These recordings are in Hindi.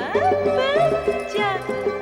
बच्चा, मेरा बच्चा, मेरा सो जा, ओम नमः शिवाय। ओम नमः शिवाय। ओम नमः शिवाय। ओम नमः शिवाय। ओम नमः शिवाय। ओम नमः शिवाय। ओम नमः शिवाय। ओम नमः शिवाय। ओम नमः शिवाय। ओम नमः शिवाय। ओम नमः शिवाय। ओम नमः शिवाय। ओम नमः शिवाय। ओम नमः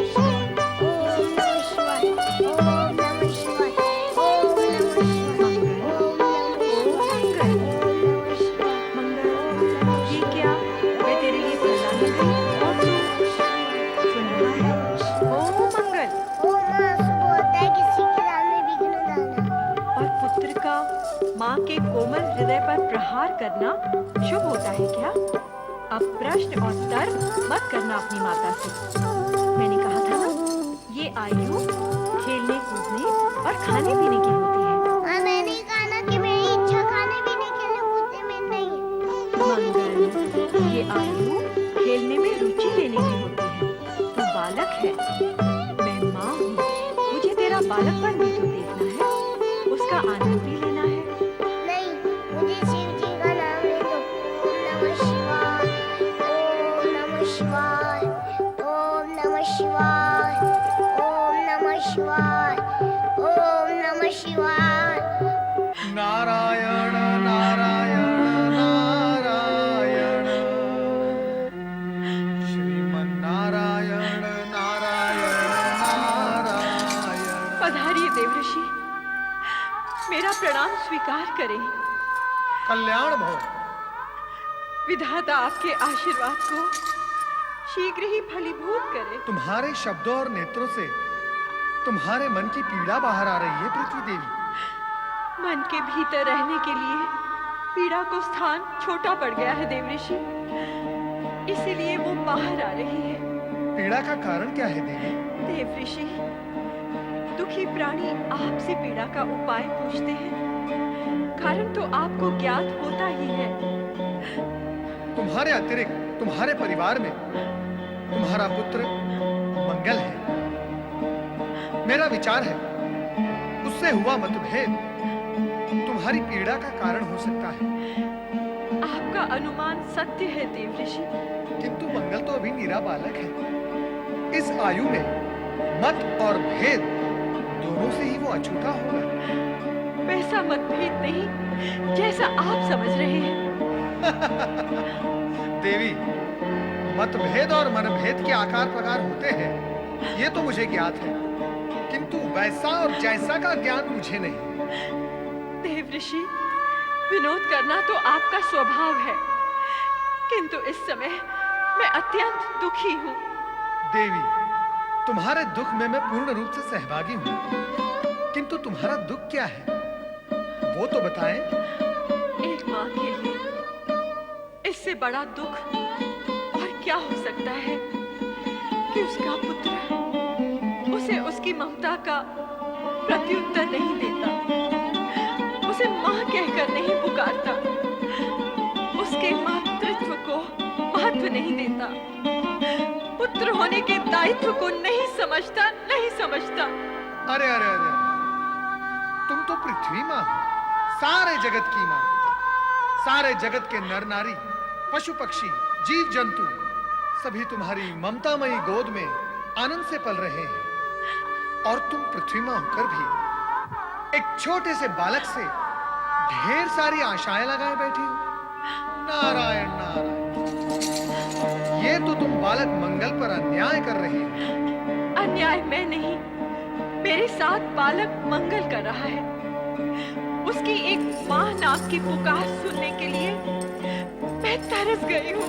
शिवाय। ओम नमः शिवाय। ओम नमः शिवाय। ओम नमः शिवाय। मंगल, ये क्या मैं तेरे लिए चिल्लाने गई और तू सुन रहा है? ओ मंगल, बोलता है किसी के दाल में विघ्न डालना। और पुत्र का माँ के कोमल हृदय पर प्रहार करना शुभ होता है क्या? अब प्रश्न और तर्क मत करना अपनी माता से। मैंने कहा था ना, ये आयु खेलने कूदने और खाने पीने की होती है। मैंने कहा ना कि मेरी इच्छा खाने पीने के लिए कूदने में नहीं है। मंगल, ये आयु खेलने में रुचि लेने की होती है। तू बालक है, मैं माँ हूँ। मुझे तेरा बालकपन भी तो देखना है, उसका आनंद भी लेना है। नहीं, मुझे शिव जी का नाम ले दो। ओम नमः शिवाय। ओम नमः शिवाय। ओम नमः शिवाय। ओम नमः शिवाय। ओम नमः शिवाय। नारायण नारायण नारायण, श्रीमन्नारायण नारायण नारायण। पधारिए देवऋषि, मेरा प्रणाम स्वीकार करें। कल्याण भव। विधाता आपके आशीर्वाद को शीघ्र ही फलीभूत करे। तुम्हारे शब्दों और नेत्रों से तुम्हारे मन की पीड़ा बाहर आ रही है पृथ्वी देवी। मन के भीतर रहने के लिए पीड़ा को स्थान छोटा पड़ गया है देवऋषि, इसीलिए वो बाहर आ रही है। पीड़ा का कारण क्या है देवी? देवऋषि, दुखी प्राणी आपसे पीड़ा का उपाय पूछते हैं, कारण तो आपको ज्ञात होता ही है। तुम्हारे अतिरिक्त तुम्हारे परिवार में तुम्हारा पुत्र मंगल है। मेरा विचार है उससे हुआ मतभेद तुम्हारी पीड़ा का कारण हो सकता है। आपका अनुमान सत्य है देवऋषि, किंतु मंगल तो अभी निरा बालक है। इस आयु में मत और भेद दोनों से ही वो अछूता होगा। वैसा मतभेद नहीं जैसा आप समझ रहे हैं। देवी, मतभेद और मनभेद के आकार प्रकार होते हैं, ये तो मुझे ज्ञात है, किंतु वैसा और जैसा का ज्ञान मुझे नहीं। देवऋषि, विनोद करना तो आपका स्वभाव है, किंतु इस समय मैं अत्यंत दुखी हूँ। देवी, तुम्हारे दुख में मैं पूर्ण रूप से सहभागी हूँ, किंतु तुम्हारा दुख क्या है वो तो बताएं। एक माँ के लिए इससे बड़ा दुख और क्या हो सकता है कि उसका पुत्र उसे उसकी ममता का प्रत्युत्तर नहीं देता, उसे माँ कहकर नहीं पुकारता, उसके मातृत्व को महत्व नहीं देता, पुत्र होने के दायित्व को नहीं समझता। अरे अरे अरे, तुम तो पृथ्वी माँ हो, सारे जगत की माँ। सारे जगत के नर नारी, पशु पक्षी, जीव जंतु सभी तुम्हारी ममतामयी गोद में आनंद से पल रहे हैं, और तुम पृथ्वी माँ होकर भी एक छोटे से बालक से ढेर सारी आशाएं लगाए बैठी हो। नारायण नारायण, ये तो तुम बालक मंगल पर अन्याय कर रही हो। अन्याय मैं नहीं, मेरे साथ बालक मंगल कर रहा है। उसकी एक माँ नाम की पुकार सुनने के लिए मैं तरस गई हूँ।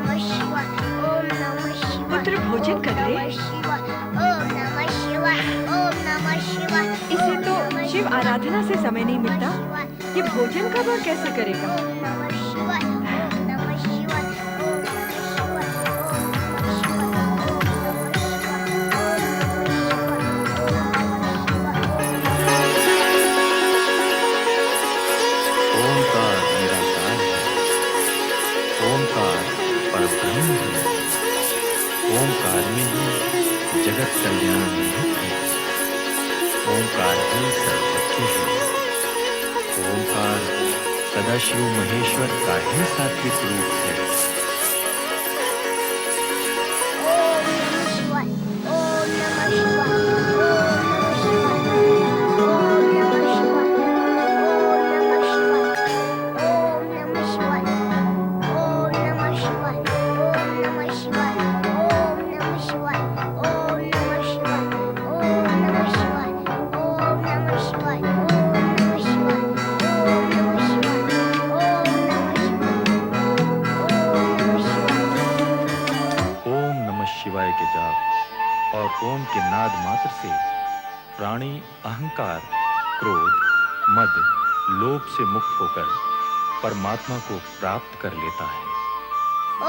अरे ओम नमः शिवाय, ओम नमः शिवाय। इसे तो शिव आराधना से समय नहीं मिलता, ये भोजन कब और कैसे करेगा? ओम नमः शिवाय, ओम नमः शिवाय, ओम नमः शिवाय, ओम नमः शिवाय, ओंकार निराकार है, ओंकार परब्रह्म है, ओंकार में ही जगत कल्याण निहित है, ओंकार ही सर्वज्ञ है, ओंकार सदाशिव महेश्वर का ही सात्विक रूप है। ओम नमः शिवाय, ओम नमः शिवाय, ओम नमः शिवाय, ओम नमः शिवाय, ओम नमः शिवाय, ओम नमः शिवाय, ओम नमः शिवाय, ओम नमः शिवाय, ओम नमः शिवाय, ओम नमः शिवाय, ओम नमः शिवाय, ओम नमः शिवाय, ओम नमः शिवाय, ओम नमः शिवाय, ओम नमः शिवाय के जाप और ओम के नाद मात्र से प्राणी अहंकार, क्रोध, मद, लोभ से मुक्त होकर परमात्मा को प्राप्त कर लेता है।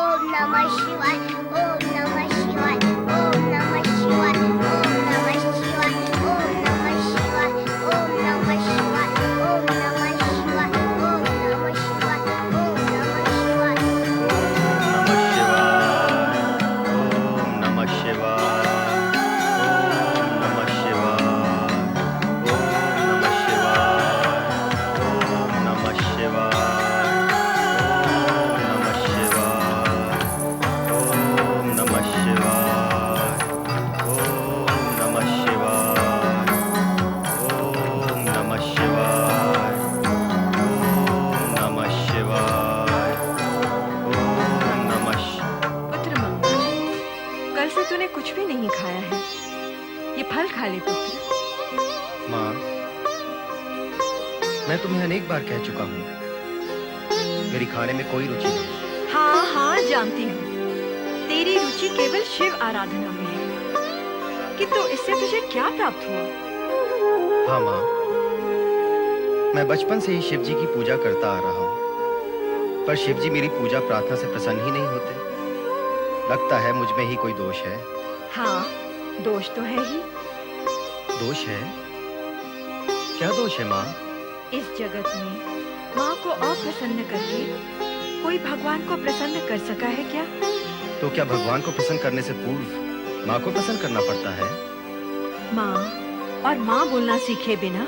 ओम नमः शिवाय, ओम नमः शिवाय, ओम नमः शिवाय, ओम नमः शिवाय, ओम नमः शिवाय, ओम नमः शिवाय, ओम नमः शिवाय, ओम नमः शिवाय, ओम नमः शिवाय। ओम नमः शिवाय, ओम नमः शिवाय, ओम नमः शिवाय, ओम नमः शिवाय, ओम नमः शिवाय, ओम नमः पुत्र मंगल, कल से तूने कुछ भी नहीं खाया है, ये फल खा ले पुत्र। माँ, मैं तुम्हें अनेक बार कह चुका हूँ, मेरी खाने में कोई रुचि नहीं। हाँ हाँ जानती हूँ, तेरी रुचि केवल शिव आराधना में है, किंतु इससे तुझे क्या प्राप्त हुआ? हाँ माँ, मैं बचपन से ही शिव जी की पूजा करता आ रहा हूँ, पर शिव जी मेरी पूजा प्रार्थना से प्रसन्न ही नहीं होते। लगता है मुझ में ही कोई दोष है। हाँ, दोष तो है ही। दोष है? क्या दोष है माँ? इस जगत में माँ को अप्रसन्न करके कोई भगवान को प्रसन्न कर सका है क्या? तो क्या भगवान को प्रसन्न करने से पूर्व माँ को प्रसन्न करना पड़ता है? माँ और माँ बोलना सीखे बिना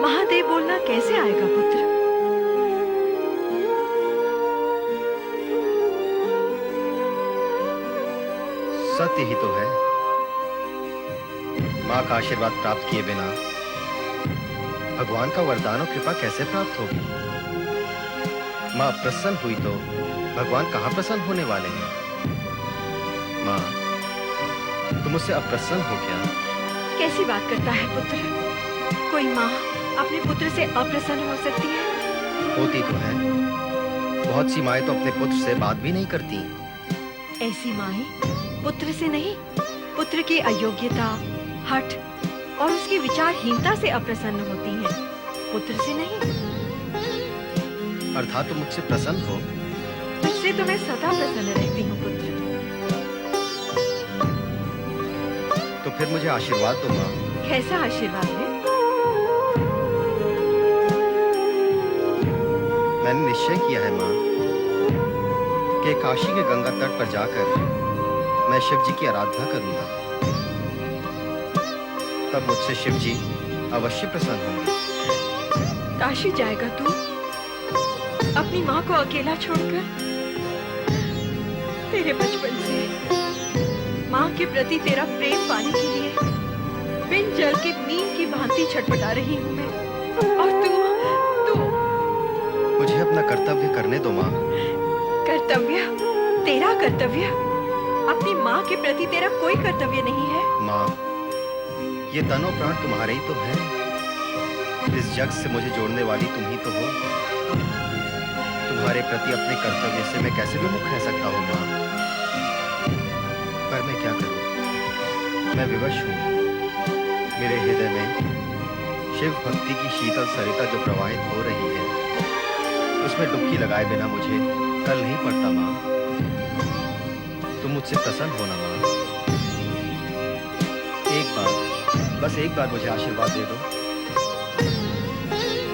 महादेव बोलना कैसे आएगा पुत्र? सत्य ही तो है। माँ का आशीर्वाद प्राप्त किए बिना भगवान का वरदान और कृपा कैसे प्राप्त होगी? माँ प्रसन्न हुई तो भगवान कहाँ प्रसन्न होने वाले हैं? माँ, तुम मुझसे अप्रसन्न हो क्या? कैसी बात करता है पुत्र? कोई माँ अपने पुत्र से अप्रसन्न हो सकती है? होती तो है। बहुत सी माएं तो अपने पुत्र से बात भी नहीं करती। ऐसी माएं पुत्र से नहीं, पुत्र की अयोग्यता, हठ और उसकी विचारहीनता से अप्रसन्न होती हैं, पुत्र से नहीं। अर्थात तुम मुझसे प्रसन्न हो? तुझसे तो मैं सदा प्रसन्न रहती हूँ पुत्र। तो फिर मुझे आशीर्वाद दो माँ। कैसा आशीर्वाद है? मैंने निश्चय किया है माँ कि काशी के गंगा तट पर जाकर मैं शिव जी की आराधना करूंगा। तब मुझसे शिव जी अवश्य प्रसन्न होंगे। काशी जाएगा तू अपनी माँ को अकेला छोड़कर? तेरे बचपन से माँ के प्रति तेरा प्रेम पाने के लिए बिन जल के नीम की भांति छटपटा रही हूँ मैं, और तू मुझे अपना कर्तव्य करने दो माँ। कर्तव्य? तेरा कर्तव्य? अपनी माँ के प्रति तेरा कोई कर्तव्य नहीं है? माँ, ये तन और प्राण तुम्हारे ही तो है। इस जग से मुझे जोड़ने वाली तुम ही तो हो। तुम्हारे प्रति अपने कर्तव्य से मैं कैसे विमुख रह सकता हूँ माँ? पर मैं क्या करूँ? मैं विवश हूँ। मेरे हृदय में शिव भक्ति की शीतल सरिता जो प्रवाहित हो रही है, उसमें डुबकी लगाए बिना मुझे कल नहीं पड़ता माँ। तुम मुझसे प्रसन्न होना माँ। एक बार, बस एक बार मुझे आशीर्वाद दे दो।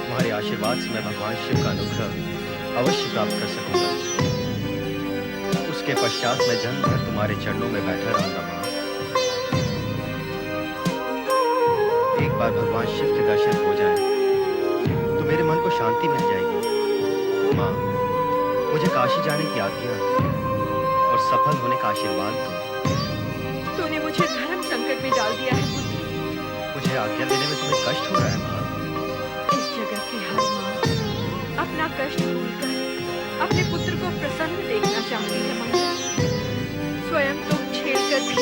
तुम्हारे आशीर्वाद से मैं भगवान शिव का अनुग्रह अवश्य प्राप्त कर सकूंगा। उसके पश्चात मैं जन्म भर तुम्हारे चरणों में बैठा रहूंगा माँ। एक बार भगवान शिव के दर्शन हो जाए तो मेरे मन को शांति मिल जाएगी। माँ, मुझे काशी जाने की आज्ञा और सफल होने का आशीर्वाद दो। तूने मुझे धर्म संकट में डाल दिया है पुत्र। मुझे आज्ञा देने में तुम्हें कष्ट हो रहा है माँ। इस जगत की हर माँ अपना कष्ट भूलकर अपने पुत्र को प्रसन्न देखना चाहती है माँ। स्वयं तुम छेड़ कर भी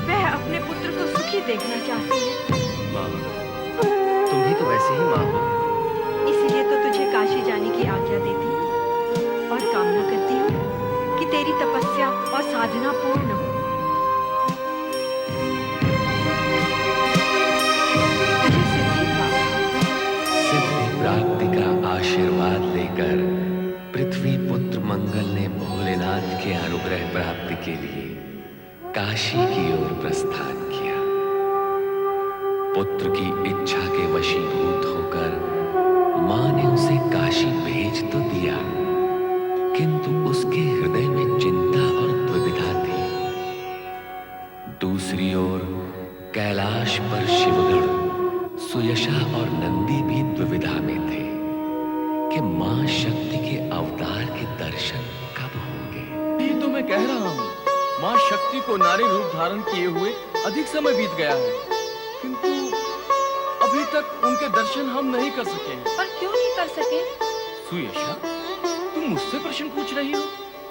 वह अपने पुत्र को सुखी देखना चाहती है। माँ, तुम भी तो वैसे ही माँ हो। इसलिए तो तुझे काशी जाने की आज्ञा देती हूँ और कामना करती हूँ कि तेरी तपस्या और साधना पूर्ण हो। तुझे सिद्धि प्राप्त हो। सिद्धि प्राप्ति का आशीर्वाद लेकर पृथ्वी पुत्र मंगल ने भोलेनाथ के अनुग्रह प्राप्ति के लिए काशी की ओर प्रस्थान किया। पुत्र की इच्छा के वशीभूत होकर मां ने उसे काशी भेज तो दिया, किंतु उसके हृदय में चिंता और द्विविधा थी। दूसरी ओर कैलाश पर शिवगण, सुयशा और नंदी भी द्विविधा में थे कि मां शक्ति के अवतार के दर्शन कब होंगे। ये तो मैं कह रहा हूँ, माँ शक्ति को नारी रूप धारण किए हुए अधिक समय बीत गया है, किंतु अभी तक उनके दर्शन हम नहीं कर सके। और क्यों नहीं कर सके? सुयशा, तुम मुझसे प्रश्न पूछ रही हो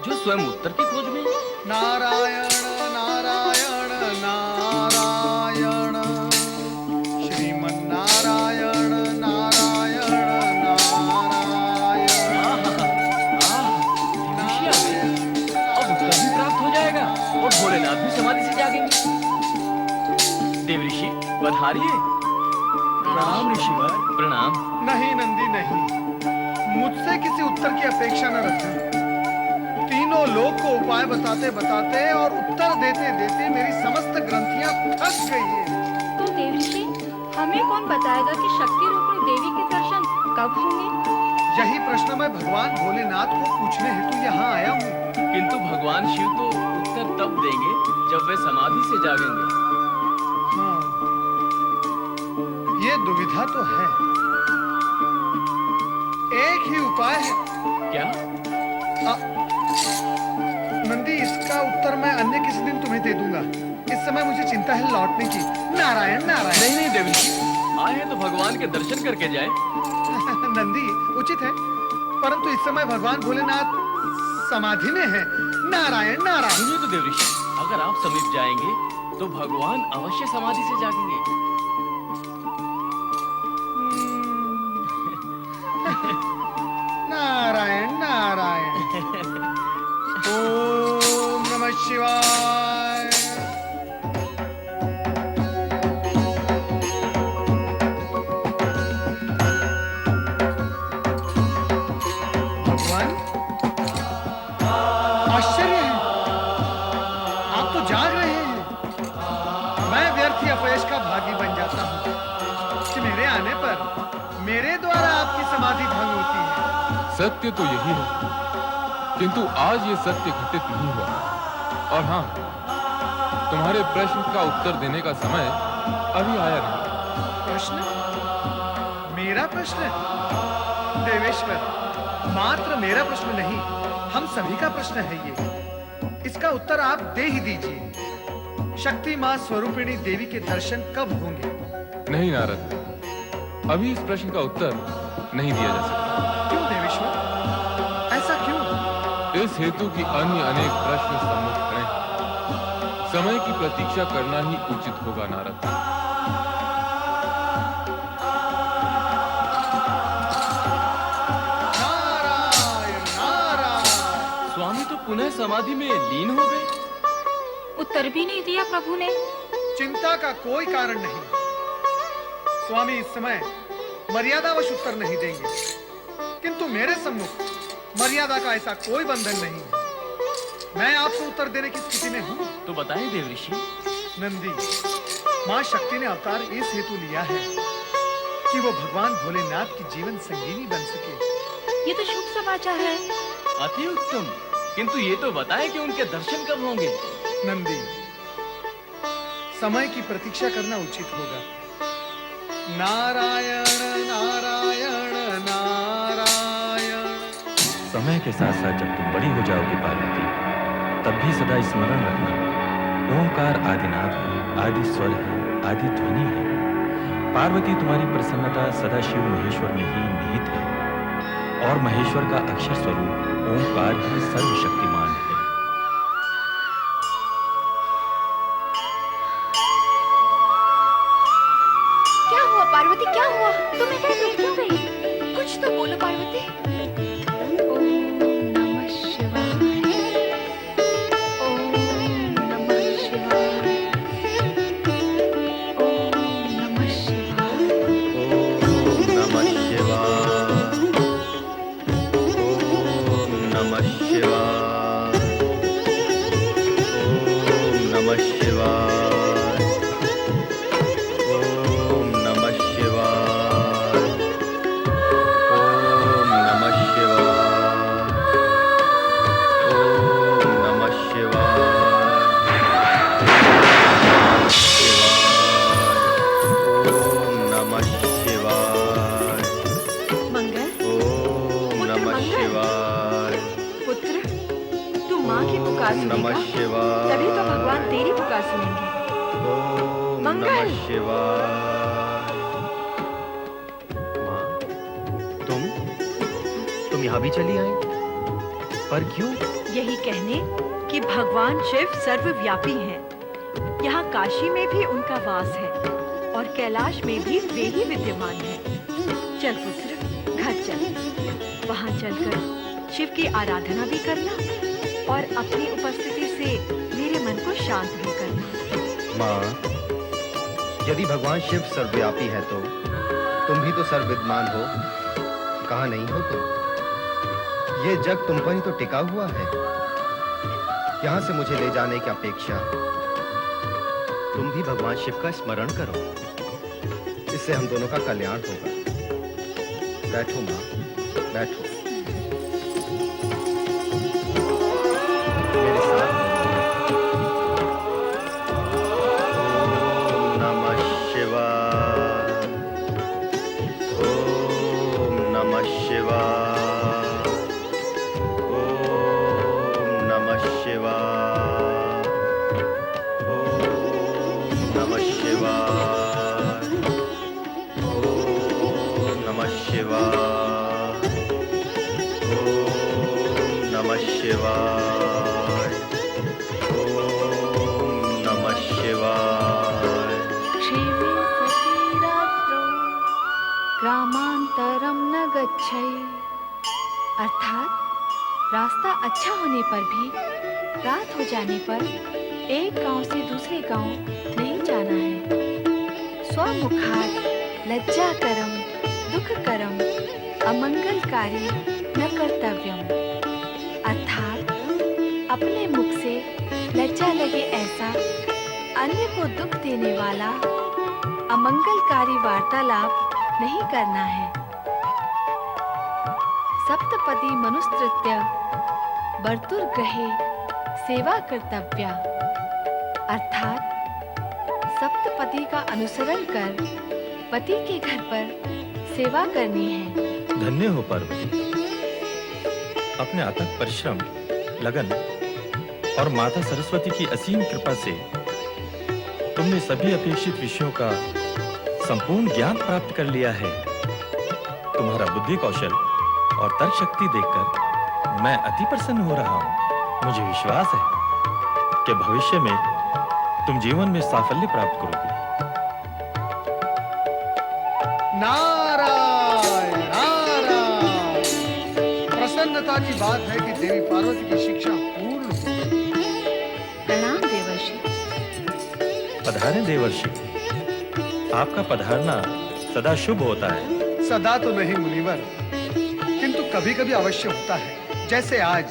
जो स्वयं उत्तर की खोज में है। नारायण नारायण नारायण श्रीमन्नारायण नारायण नारायण। खुशी आ गई। अब उत्तर भी प्राप्त हो जाएगा और भोलेनाथ भी समाधि से जागेंगे। देव ऋषि पधारिए। प्रणाम ऋषिवर। प्रणाम। नहीं नंदी नहीं, मुझसे किसी उत्तर की अपेक्षा न रखें। तीनों लोग को उपाय बताते बताते और उत्तर देते देते मेरी समस्त ग्रंथियां थक गई हैं। तो देवऋषि, हमें कौन बताएगा कि शक्ति रूपिणी देवी के दर्शन कब होंगे? यही प्रश्न मैं भगवान भोलेनाथ को पूछने हेतु यहाँ आया हूँ। किंतु भगवान शिव तो उत्तर तब देंगे जब वे समाधि से जागेंगे। हाँ, ये दुविधा तो है। एक ही उपाय है। क्या? नंदी, इसका उत्तर मैं अन्य किसी दिन तुम्हें दे दूंगा। इस समय मुझे चिंता है लौटने की। नारायण नारायण। नहीं नहीं देवऋषि, आए हैं तो भगवान के दर्शन करके जाएं। नंदी, उचित है, परंतु इस समय भगवान भोलेनाथ समाधि में है। नारायण नारायण। सुनिए तो देवऋषि, अगर आप समीप जाएंगे तो भगवान अवश्य समाधि से जागेंगे। नारायण नारायण। ओम नमः शिवाय। भगवान, आश्चर्य है, आप तो जाग रहे हैं। मैं व्यर्थ ही अपयश का भागी बन जाता हूँ कि मेरे आने पर मेरे द्वारा आपकी समाधि भंग होती है। सत्य तो यही है, किंतु आज ये सत्य घटित नहीं हुआ। और हाँ, तुम्हारे प्रश्न का उत्तर देने का समय अभी आया नहीं। प्रश्न? मेरा प्रश्न? देवेश्वर, मात्र मेरा प्रश्न नहीं, हम सभी का प्रश्न है ये। इसका उत्तर आप दे ही दीजिए। शक्ति मां स्वरूपिणी देवी के दर्शन कब होंगे? नहीं नारद, अभी इस प्रश्न का उत्तर नहीं दिया जा सकता। क्यों देवेश्वर? ऐसा क्यों? इस हेतु की अन्य अनेक प्रश्न सम्मुख खड़े हैं। समय की प्रतीक्षा करना ही उचित होगा नारद। नारायण नारायण। स्वामी तो पुनः समाधि में लीन हो गए। उत्तर भी नहीं दिया प्रभु ने। चिंता का कोई कारण नहीं। स्वामी इस समय मर्यादावश उत्तर नहीं देंगे, किंतु मेरे सम्मुख मर्यादा का ऐसा कोई बंधन नहीं है। मैं आपको उत्तर देने की स्थिति में हूं। तो बताएं देवऋषि। नंदी, मां शक्ति ने अवतार इस हेतु लिया है कि वो भगवान भोलेनाथ की जीवन संगिनी बन सके। ये तो शुभ समाचार है। अति उत्तम, किंतु ये तो बताएं कि उनके दर्शन कब होंगे। नंदी, समय की प्रतीक्षा करना उचित होगा। नारायण नारायण नारायण। समय के साथ साथ जब तुम बड़ी हो जाओगी पार्वती, तब भी सदा स्मरण रखना, ओंकार आदिनाद है, आदि स्वर है, आदि ध्वनि है। पार्वती, तुम्हारी प्रसन्नता सदा शिव महेश्वर में ही निहित है, और महेश्वर का अक्षर स्वरूप ओंकार ही सर्वशक्तिमान है। क्या हुआ पार्वती, क्या हुआ? तुम इधर रुक क्यों गई? कुछ तो बोलो पार्वती। ओम नमः शिवाय। ओम नमः शिवाय। ओम नमः शिवाय। ओम नमः शिवाय। ओम नमः शिवाय। ओम नमः शिवाय। ओम नमः शिवाय। ओम नमः शिवाय। ओम नमः शिवाय। ओम नमः शिवाय। मंगल, ओम नमः शिवाय। पुत्र, तू माँ की पुकार ओम सुनेगा, नमः शिवाय। तभी तो भगवान तेरी पुकार सुनेंगे। ओम मंगल। नमः शिवाय। माँ, तुम यहाँ भी चली आई? पर क्यों? यही कहने कि भगवान शिव सर्वव्यापी हैं। यहाँ काशी में भी उनका वास है और कैलाश में भी वे ही विद्यमान हैं। चल पुत्र, घर चल। वहाँ चलकर शिव की आराधना भी करना और अपनी उपस्थिति से मेरे मन को शांत भी करना। माँ, यदि भगवान शिव सर्वव्यापी है तो तुम भी तो सर्वविद्यमान हो, कहाँ नहीं हो तुम? ये जग तुम पर ही तो टिका हुआ है। यहाँ से मुझे ले जाने की अपेक्षा तुम भी भगवान शिव का स्मरण करो, इससे हम दोनों का कल्याण होगा। बैठो माँ, बैठो। मेरे साथ ओम नमः शिवाय। ओम नमः शिवाय। ओम नमः शिवाय। ओम नमः शिवाय। ओम नमः शिवाय। ओम नमः शिवाय। ओम नमः शिवाय। क्षेमे सखी रात्रौ ग्रामांतरम न गच्छेत्। अर्थात रास्ता अच्छा होने पर भी रात हो जाने पर एक गांव से दूसरे गांव नहीं जाना है। स्वमुखात् लज्जाकरम दुखकरम अमंगलकारी न कर्तव्यम। अर्थात अपने मुख से लज्जा लगे ऐसा अन्य को दुख देने वाला अमंगलकारी वार्तालाप नहीं करना है। सप्तपदी मनुस्तृत्य बर्तुर्गृहे सेवा कर्तव्या। अर्थात सप्तपदी का अनुसरण कर पति के घर पर सेवा करनी है। धन्य हो पार्वती, अपने अथक परिश्रम, लगन और माता सरस्वती की असीम कृपा से तुमने सभी अपेक्षित विषयों का संपूर्ण ज्ञान प्राप्त कर लिया है। तुम्हारा बुद्धि कौशल और तर्क शक्ति देखकर मैं अति प्रसन्न हो रहा हूँ। मुझे विश्वास है कि भविष्य में तुम जीवन में साफल्य प्राप्त करोगे। नारायण नारायण। प्रसन्नता की बात है कि देवी पार्वती की शिक्षा पूर्ण हो गई। प्रणाम देवर्षि। पधारें देवर्षि। आपका पधारना सदा शुभ होता है। सदा तो नहीं मुनिवर, किंतु कभी कभी अवश्य होता है। जैसे आज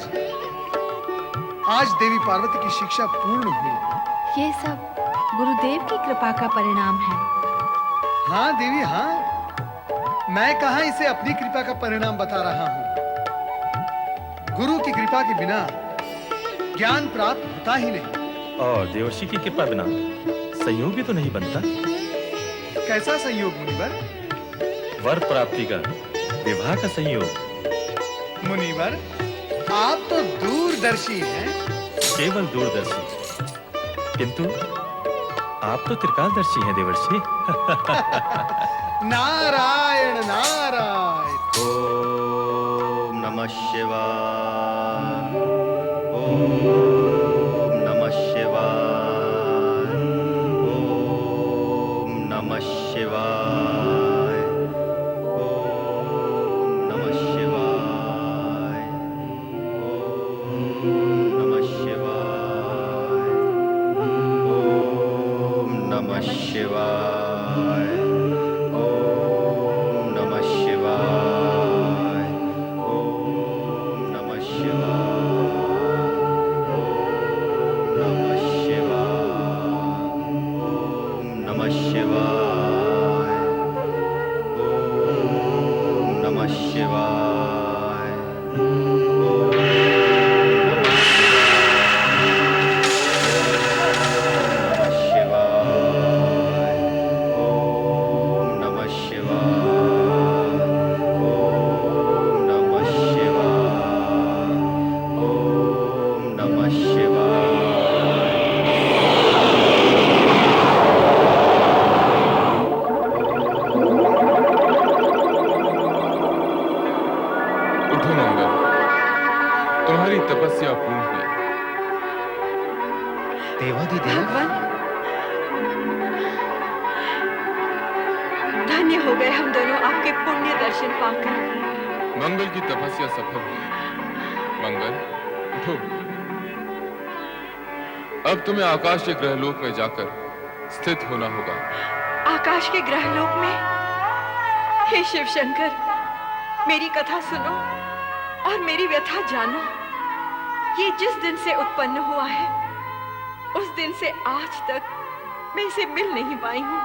देवी पार्वती की शिक्षा पूर्ण हुई। ये सब गुरुदेव की कृपा का परिणाम है। हाँ देवी हाँ, मैं कहाँ इसे अपनी कृपा का परिणाम बता रहा हूँ। गुरु की कृपा के बिना ज्ञान प्राप्त होता ही नहीं। और देवर्षि की कृपा बिना संयोग भी तो नहीं बनता। कैसा संयोग मुनिवर? वर प्राप्ति का, विवाह का संयोग। मुनिवर, आप तो दूरदर्शी हैं। केवल दूरदर्शी, किंतु आप तो त्रिकालदर्शी हैं देवर्षि। नारायण नारायण। ओम नमः शिवाय। ओम नमः शिवाय। ओम नमः शिवाय। ओम नमः शिवाय। ओम नमः शिवाय। ओम नमः शिवाय। ओम नमः शिवाय। ओम नमः शिवाय। ओम नमः शिवाय। ओम नमः शिवाय। ओम नमः शिवाय। ओम नमः शिवाय। ओम नमः शिवाय। उठो मंगल, तुम्हारी तपस्या पूर्ण हुई। देवाधिदेव, भगवान, धन्य हो गए हम दोनों आपके पुण्य दर्शन पाकर। मंगल की तपस्या सफल हुई। मंगल, उठो। अब तुम्हें आकाश के ग्रहलोक में जाकर स्थित होना होगा। आकाश के ग्रहलोक में? हे शिव शंकर, मेरी कथा सुनो और मेरी व्यथा जानो। ये जिस दिन से उत्पन्न हुआ है, उस दिन से आज तक मैं इसे मिल नहीं पाई हूँ।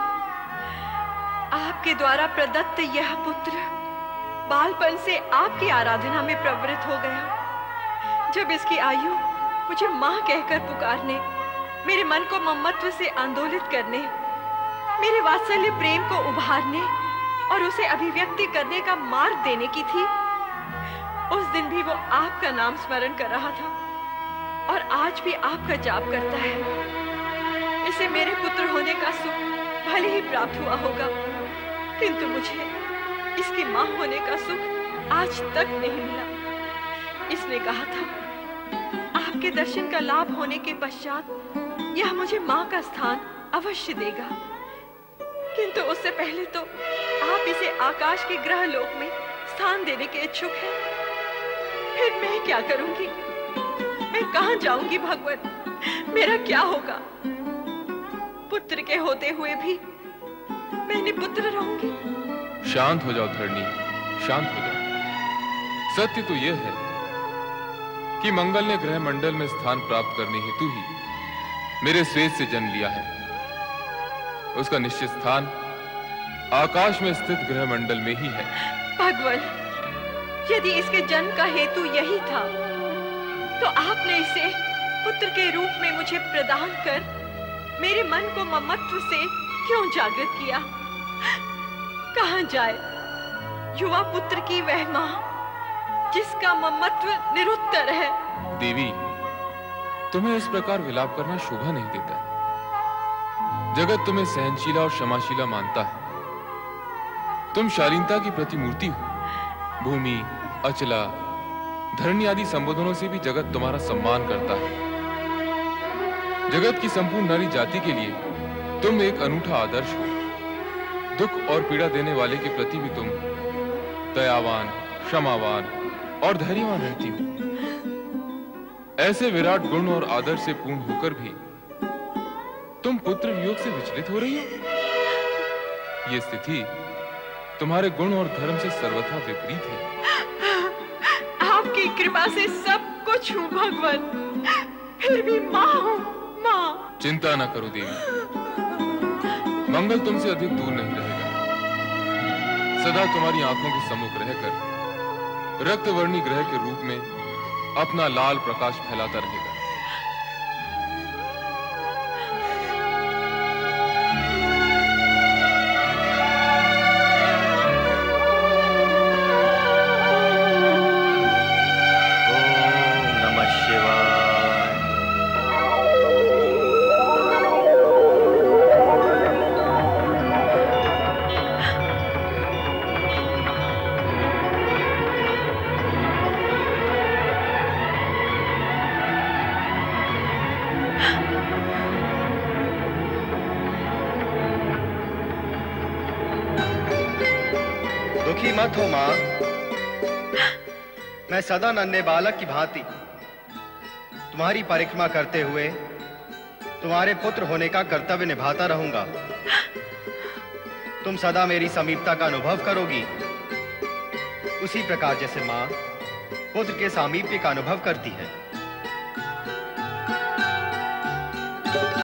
आपके द्वारा प्रदत्त यह पुत्र बालपन से आपकी आराधना में प्रवृत्त हो गया। जब इसकी आयु मुझे माँ कहकर पुकारने, मेरे मन को ममत्व से आंदोलित करने, मेरे वात्सल्य प्रेम को उभारने और उसे अभिव्यक्ति करने का मार्ग देने की थी, उस दिन भी वो आपका नाम स्मरण कर रहा था और आज भी आपका जाप करता है। इसे मेरे पुत्र होने का सुख भले ही प्राप्त हुआ होगा, किंतु मुझे इसकी मां होने का सुख आज तक नहीं मिला। इसने कहा था आपके दर्शन का लाभ होने के पश्चात यह मुझे मां का स्थान अवश्य देगा, किंतु उससे पहले तो आप इसे आकाश के ग्रह लोक में स्थान देने के इच्छुक हैं। फिर मैं क्या करूंगी? मैं कहां जाऊंगी भगवान? मेरा क्या होगा? पुत्र के होते हुए भी मैं निपुत्र रहूंगी। शांत हो जाओ धरणी, शांत हो जाओ। सत्य तो यह है कि मंगल ने ग्रह मंडल में स्थान प्राप्त करने हेतु ही मेरे श्वेत से जन्म लिया है। उसका निश्चित स्थान आकाश में स्थित ग्रह मंडल में ही है। भगवान, यदि इसके जन्म का हेतु यही था, तो आपने इसे पुत्र के रूप में मुझे प्रदान कर मेरे मन को ममत्व से क्यों जागृत किया? कहां जाए युवा पुत्र की वह मां जिसका ममत्व निरुत्तर है? देवी, तुम्हें इस प्रकार विलाप करना शोभा नहीं देता। जगत तुम्हें सहनशीला और क्षमाशीला मानता है। तुम शालीनता की प्रतिमूर्ति हो। भूमि, अचला, धरणी आदि संबोधनों से भी जगत तुम्हारा सम्मान करता है। जगत की संपूर्ण नारी जाति के लिए तुम एक अनूठा आदर्श हो। दुख और पीड़ा देने वाले के प्रति भी तुम दयावान, क्षमावान और धैर्यवान रहती हो। ऐसे विराट गुण और आदर से पूर्ण होकर भी तुम पुत्र वियोग से विचलित हो रही हो? ये स्थिति तुम्हारे गुण और धर्म से सर्वथा विपरीत है। आपकी कृपा से सब कुछ हूँ भगवान, फिर भी माँ हूँ, माँ। चिंता न करो देवी, मंगल तुमसे अधिक दूर नहीं रहेगा। सदा तुम्हारी आंखों के सम्मुख रहकर रक्तवर्णी ग्रह के रूप में अपना लाल प्रकाश फैलाता रहेगा। ओम नमः शिवाय। दुखी मत हो मां, मैं सदा नन्हे बालक की भांति तुम्हारी परिक्रमा करते हुए तुम्हारे पुत्र होने का कर्तव्य निभाता रहूंगा। तुम सदा मेरी समीपता का अनुभव करोगी, उसी प्रकार जैसे मां पुत्र के सामीप्य का अनुभव करती है।